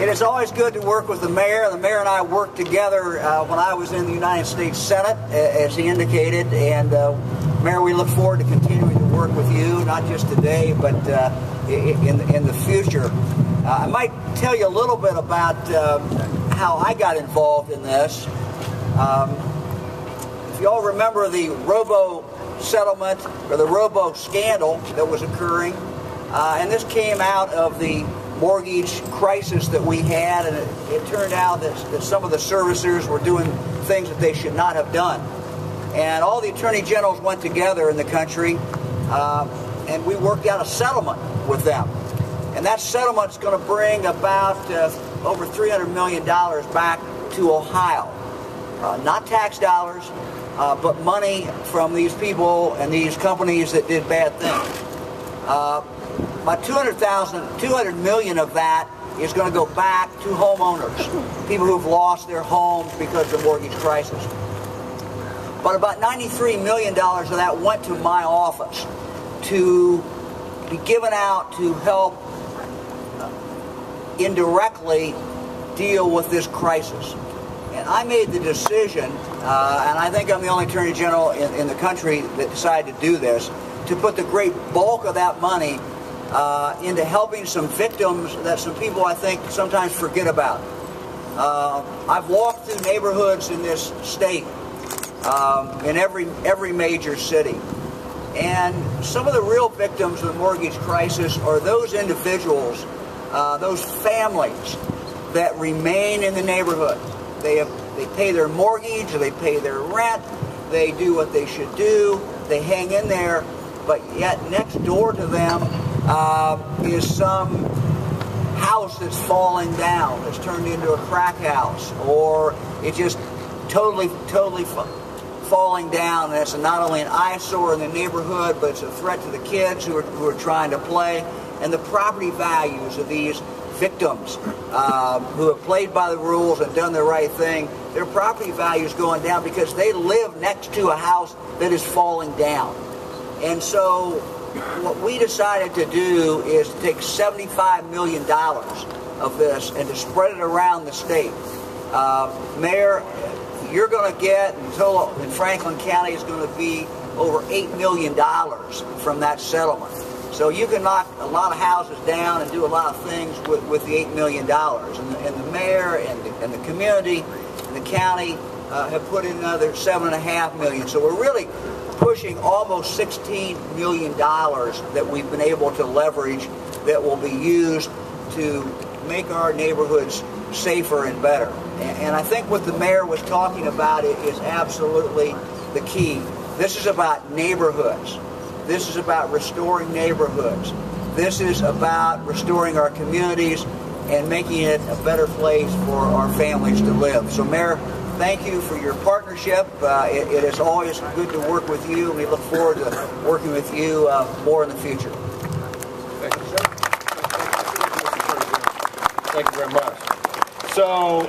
It is always good to work with the mayor. The mayor and I worked together when I was in the United States Senate, as he indicated. And Mayor, we look forward to continuing to work with you, not just today, but in the future. I might tell you a little bit about how I got involved in this. If you all remember the robo settlement or the robo scandal that was occurring, and this came out of the mortgage crisis that we had, and it turned out that some of the servicers were doing things that they should not have done. And all the attorney generals went together in the country, and we worked out a settlement with them. And that settlement's going to bring about over $300 million back to Ohio. Not tax dollars, but money from these people and these companies that did bad things. About $200 million of that is going to go back to homeowners, people who've lost their homes because of the mortgage crisis. But about $93 million of that went to my office to be given out to help indirectly deal with this crisis. And I made the decision, and I think I'm the only Attorney General in the country that decided to do this, to put the great bulk of that money into helping some victims that some people I think sometimes forget about. I've walked through neighborhoods in this state, in every major city, and some of the real victims of the mortgage crisis are those individuals, those families that remain in the neighborhood. They pay their mortgage, they pay their rent, they do what they should do, they hang in there, but yet next door to them is some house that's falling down, that's turned into a crack house, or it's just totally falling down, and it's not only an eyesore in the neighborhood, but it's a threat to the kids who are trying to play, and the property values of these victims who have played by the rules and done the right thing, their property values going down because they live next to a house that is falling down. And so what we decided to do is to take $75 million of this and to spread it around the state. Mayor, you're going to get, in Franklin County, is going to be over $8 million from that settlement. So you can knock a lot of houses down and do a lot of things with the $8 million. And the mayor and the community and the county have put in another $7.5 million. So we're really pushing almost $16 million that we've been able to leverage that will be used to make our neighborhoods safer and better. And I think what the mayor was talking about is absolutely the key. This is about neighborhoods. This is about restoring neighborhoods. This is about restoring our communities and making it a better place for our families to live. So, Mayor, thank you for your partnership. It is always good to work with you, and we look forward to working with you more in the future. Thank you, sir. Thank you very much. So,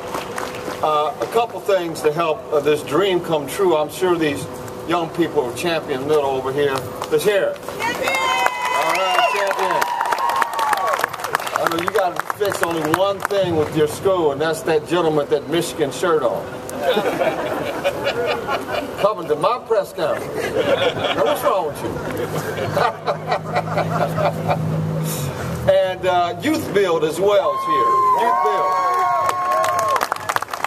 a couple things to help this dream come true. I'm sure these young people are champion little over here. Let's hear it. All right, champion. I know you got to fix only one thing with your school, and that's that gentleman with that Michigan shirt on. Coming to my press conference. Now, what's wrong with you? And Youth Build as well is here. Youth Build.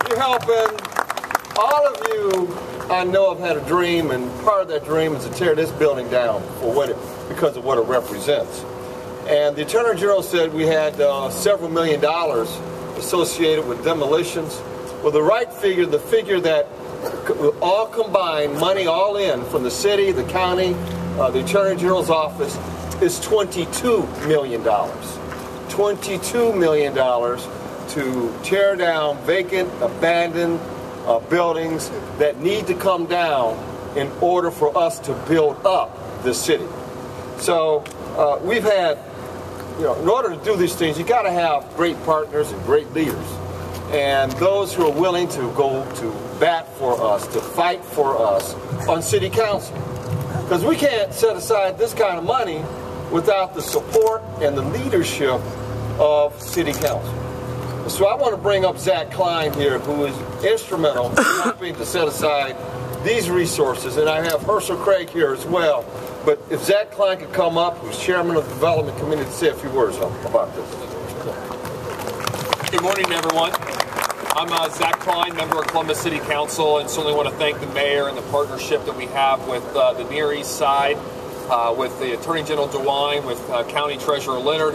You're helping all of you. I know I've had a dream, and part of that dream is to tear this building down because of what it represents. And the Attorney General said we had several $million associated with demolitions. Well, the right figure, the figure that all combined, money all in from the city, the county, the Attorney General's office, is $22 million. $22 million to tear down vacant, abandoned buildings that need to come down in order for us to build up the city. So we've had, in order to do these things, you got to have great partners and great leaders, and those who are willing to go to bat for us, to fight for us on city council. Because we can't set aside this kind of money without the support and the leadership of city council. So I want to bring up Zach Klein here, who is instrumental in helping to set aside these resources, and I have Herschel Craig here as well. But if Zach Klein could come up, who's chairman of the development committee, to say a few words about this. Good morning, everyone. I'm Zach Klein, member of Columbus City Council, and certainly want to thank the mayor and the partnership that we have with the Near East Side, with the Attorney General DeWine, with County Treasurer Leonard,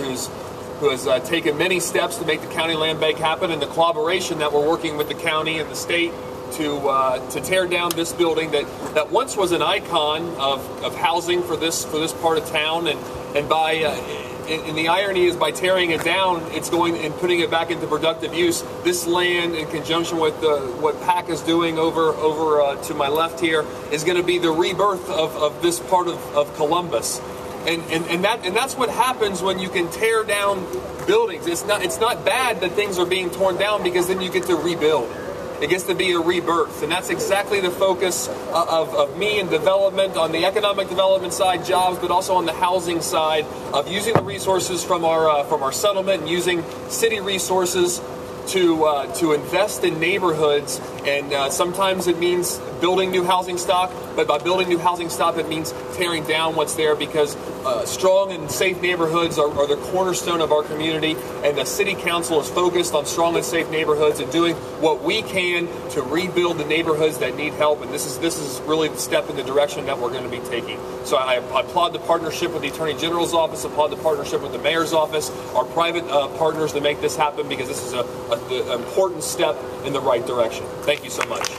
who has taken many steps to make the county land bank happen, and the collaboration that we're working with the county and the state to tear down this building that once was an icon of housing for this part of town, and by and the irony is by tearing it down, it's going and putting it back into productive use. This land, in conjunction with what PAC is doing over to my left here, is going to be the rebirth of this part of Columbus. And that's what happens when you can tear down buildings. It's not bad that things are being torn down, because then you get to rebuild. It gets to be a rebirth, and that's exactly the focus of me in development, on the economic development side, jobs, but also on the housing side, of using the resources from our settlement and using city resources to invest in neighborhoods. And sometimes it means building new housing stock, but by building new housing stock, it means tearing down what's there, because strong and safe neighborhoods are the cornerstone of our community, and the City Council is focused on strong and safe neighborhoods and doing what we can to rebuild the neighborhoods that need help. And this is really the step in the direction that we're going to be taking. So I applaud the partnership with the Attorney General's office, applaud the partnership with the Mayor's office, our private partners to make this happen, because this is an important step in the right direction. Thank you so much.